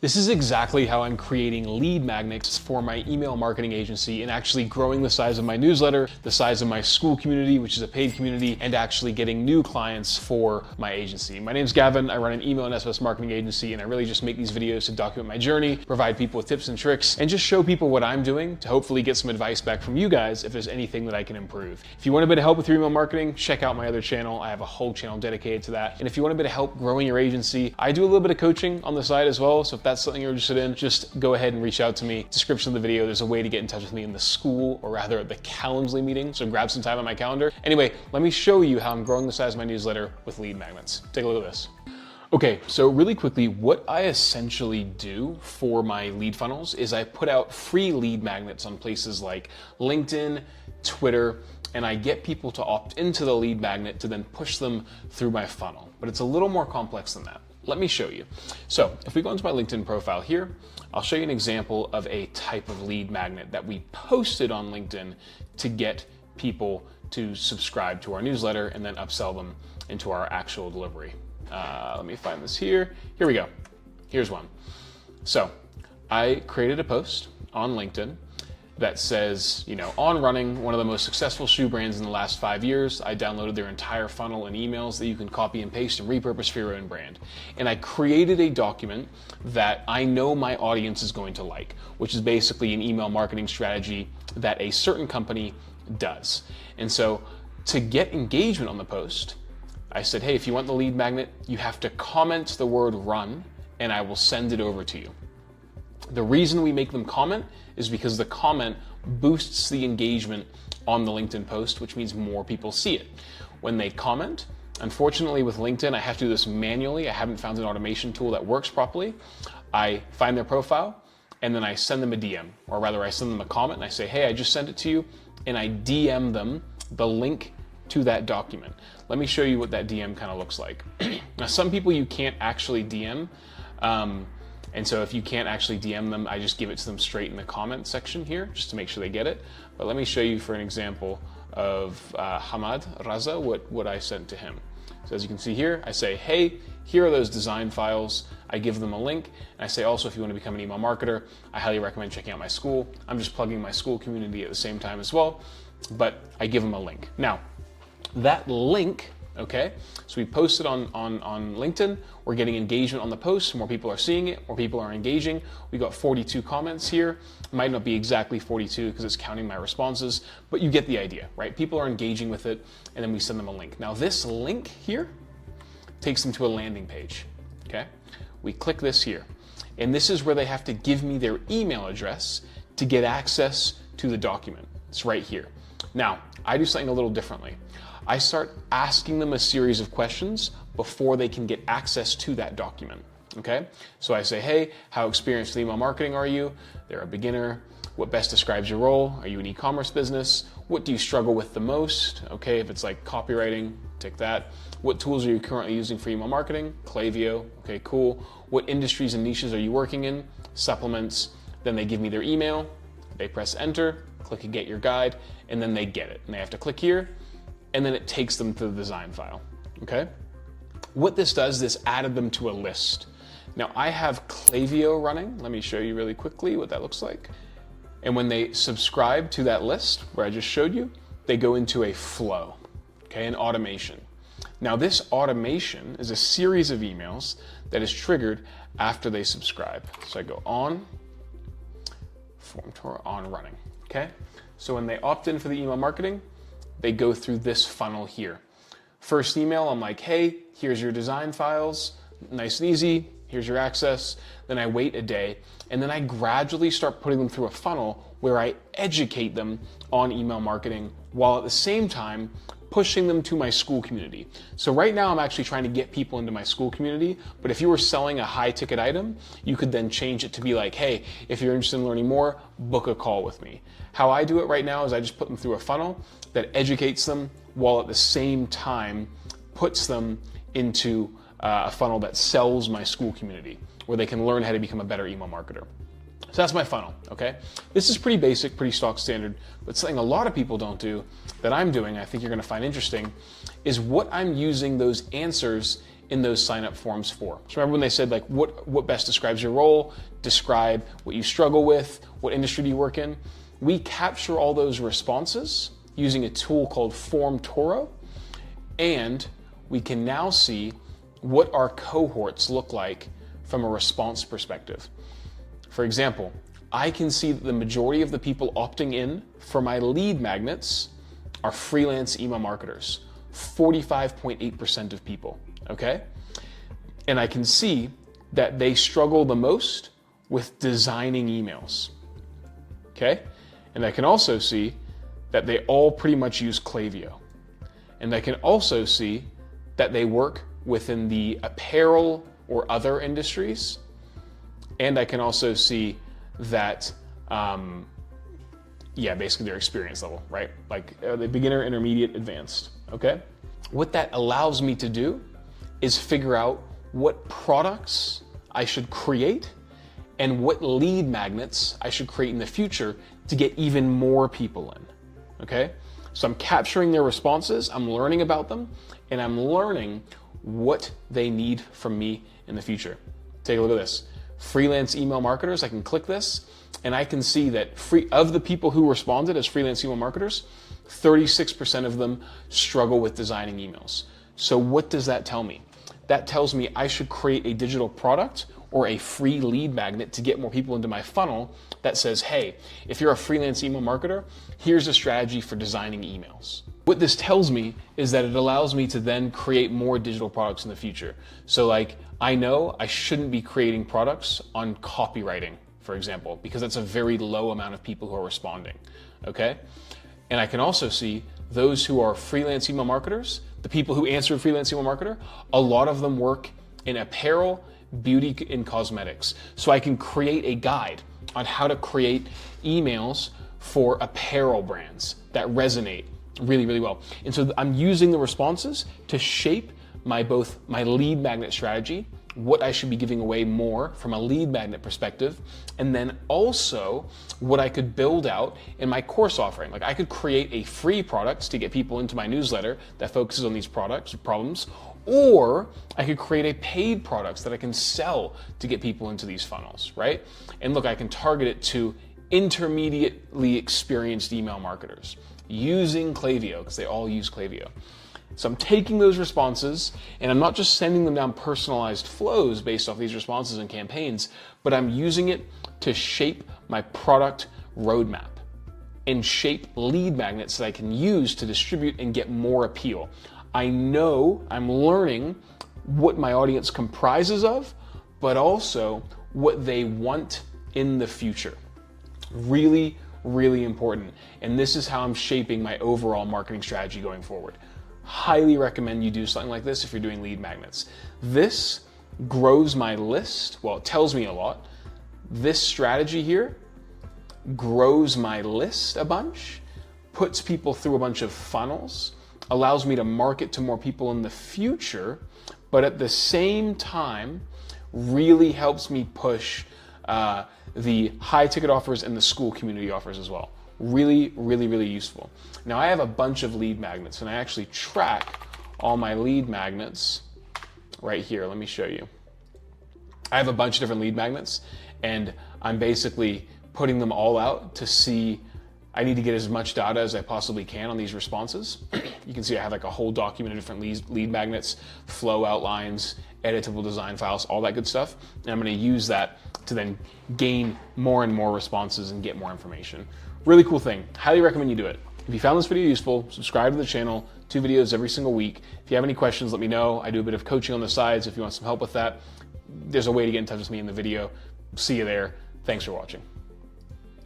This is exactly how I'm creating lead magnets for my email marketing agency and actually growing the size of my newsletter, the size of my school community, which is a paid community, and actually getting new clients for my agency. My name's Gavin. I run an email and SMS marketing agency, and I really just make these videos to document my journey, provide people with tips and tricks, and just show people what I'm doing to hopefully get some advice back from you guys if there's anything that I can improve. If you want a bit of help with your email marketing, check out my other channel. I have a whole channel dedicated to that. And if you want a bit of help growing your agency, I do a little bit of coaching on the side as well. So if that's something you're interested in, just go ahead and reach out to me. Description of the video, there's a way to get in touch with me in the school, or rather the Calendly meeting. So grab some time on my calendar. Anyway, let me show you how I'm growing the size of my newsletter with lead magnets. Take a look at this. Okay, so really quickly, what I essentially do for my lead funnels is I put out free lead magnets on places like LinkedIn, Twitter, and I get people to opt into the lead magnet to then push them through my funnel. But it's a little more complex than that. Let me show you. So if we go into my LinkedIn profile here, I'll show you an example of a type of lead magnet that we posted on LinkedIn to get people to subscribe to our newsletter and then upsell them into our actual delivery. Let me find this here. Here we go. Here's one. So I created a post on LinkedIn that says, on running, one of the most successful shoe brands in the last 5 years. I downloaded their entire funnel and emails that you can copy and paste and repurpose for your own brand. And I created a document that I know my audience is going to like, which is basically an email marketing strategy that a certain company does. And so to get engagement on the post, I said, hey, if you want the lead magnet, you have to comment the word run and I will send it over to you. The reason we make them comment is because the comment boosts the engagement on the LinkedIn post, which means more people see it. When they comment, unfortunately with LinkedIn, I have to do this manually. I haven't found an automation tool that works properly. I find their profile and then I send them a DM, or rather I send them a comment and I say, hey, I just sent it to you, and I DM them the link to that document. Let me show you what that DM kind of looks like. Now, some people you can't actually DM. And so if you can't actually DM them, I just give it to them straight in the comment section here, just to make sure they get it. But let me show you for an example of Hamad Raza, what I sent to him. So as you can see here, I say, hey, here are those design files. I give them a link. And I say also, if you want to become an email marketer, I highly recommend checking out my school. I'm just plugging my school community at the same time as well, but I give them a link. Now, that link, okay, so we posted on LinkedIn, we're getting engagement on the post, more people are seeing it, more people are engaging. We got 42 comments here. It might not be exactly 42 because it's counting my responses, but you get the idea, right? People are engaging with it, and then we send them a link. Now this link here takes them to a landing page, okay? We click this here, and this is where they have to give me their email address to get access to the document. It's right here. Now, I do something a little differently. I start asking them a series of questions before they can get access to that document, okay? So I say, hey, how experienced in email marketing are you? They're a beginner. What best describes your role? Are you an e-commerce business? What do you struggle with the most? Okay, if it's like copywriting, tick that. What tools are you currently using for email marketing? Klaviyo, okay, cool. What industries and niches are you working in? Supplements. Then they give me their email. They press enter, click a get your guide, and then they get it. And they have to click here, and then it takes them to the design file, okay? What this does, this added them to a list. Now I have Klaviyo running. Let me show you really quickly what that looks like. And when they subscribe to that list where I just showed you, they go into a flow, okay, an automation. Now this automation is a series of emails that is triggered after they subscribe. So I go on, form tour on running, okay? So when they opt in for the email marketing, they go through this funnel here. First email, I'm like, hey, here's your design files, nice and easy, here's your access. Then I wait a day, and then I gradually start putting them through a funnel where I educate them on email marketing while at the same time pushing them to my school community. So right now I'm actually trying to get people into my school community, but if you were selling a high ticket item, you could then change it to be like, hey, if you're interested in learning more, book a call with me. How I do it right now is I just put them through a funnel that educates them while at the same time puts them into a funnel that sells my school community, where they can learn how to become a better email marketer. So that's my funnel, okay? This is pretty basic, pretty stock standard, but something a lot of people don't do that I'm doing, I think you're gonna find interesting, is what I'm using those answers in those sign-up forms for. So remember when they said like, what best describes your role, describe what you struggle with, what industry do you work in? We capture all those responses using a tool called Form Toro, and we can now see what our cohorts look like from a response perspective. For example, I can see that the majority of the people opting in for my lead magnets are freelance email marketers, 45.8% of people, okay? And I can see that they struggle the most with designing emails, okay? And I can also see that they all pretty much use Klaviyo. And I can also see that they work within the apparel or other industries. And I can also see that, basically their experience level, right? Like the beginner, intermediate, advanced, okay? What that allows me to do is figure out what products I should create and what lead magnets I should create in the future to get even more people in, okay? So I'm capturing their responses, I'm learning about them, and I'm learning what they need from me in the future. Take a look at this. Freelance email marketers, I can click this, and I can see that of the people who responded as freelance email marketers, 36% of them struggle with designing emails. So what does that tell me? That tells me I should create a digital product or a free lead magnet to get more people into my funnel that says, hey, if you're a freelance email marketer, here's a strategy for designing emails. What this tells me is that it allows me to then create more digital products in the future. So like, I know I shouldn't be creating products on copywriting, for example, because that's a very low amount of people who are responding, okay? And I can also see those who are freelance email marketers, the people who answer freelance email marketer, a lot of them work in apparel, beauty, and cosmetics. So I can create a guide on how to create emails for apparel brands that resonate really, really well. And so I'm using the responses to shape both my lead magnet strategy, what I should be giving away more from a lead magnet perspective, and then also what I could build out in my course offering. Like I could create a free product to get people into my newsletter that focuses on these problems, or I could create a paid product that I can sell to get people into these funnels, right? And look, I can target it to intermediately experienced email marketers using Klaviyo, because they all use Klaviyo. So I'm taking those responses and I'm not just sending them down personalized flows based off these responses and campaigns, but I'm using it to shape my product roadmap and shape lead magnets that I can use to distribute and get more appeal. I know I'm learning what my audience comprises of, but also what they want in the future. Really, really important. And this is how I'm shaping my overall marketing strategy going forward. Highly recommend you do something like this if you're doing lead magnets. This grows my list. Well, it tells me a lot. This strategy here grows my list a bunch, puts people through a bunch of funnels, allows me to market to more people in the future, but at the same time, really helps me push the high ticket offers and the school community offers as well. Really, really, really useful. Now I have a bunch of lead magnets and I actually track all my lead magnets right here. Let me show you. I have a bunch of different lead magnets and I'm basically putting them all out to see. I need to get as much data as I possibly can on these responses. You can see I have like a whole document of different lead magnets, flow outlines, editable design files, all that good stuff. And I'm going to use that to then gain more and more responses and get more information. Really cool thing. Highly recommend you do it. If you found this video useful, subscribe to the channel, 2 videos every single week. If you have any questions, let me know. I do a bit of coaching on the sides if you want some help with that. There's a way to get in touch with me in the video. See you there. Thanks for watching.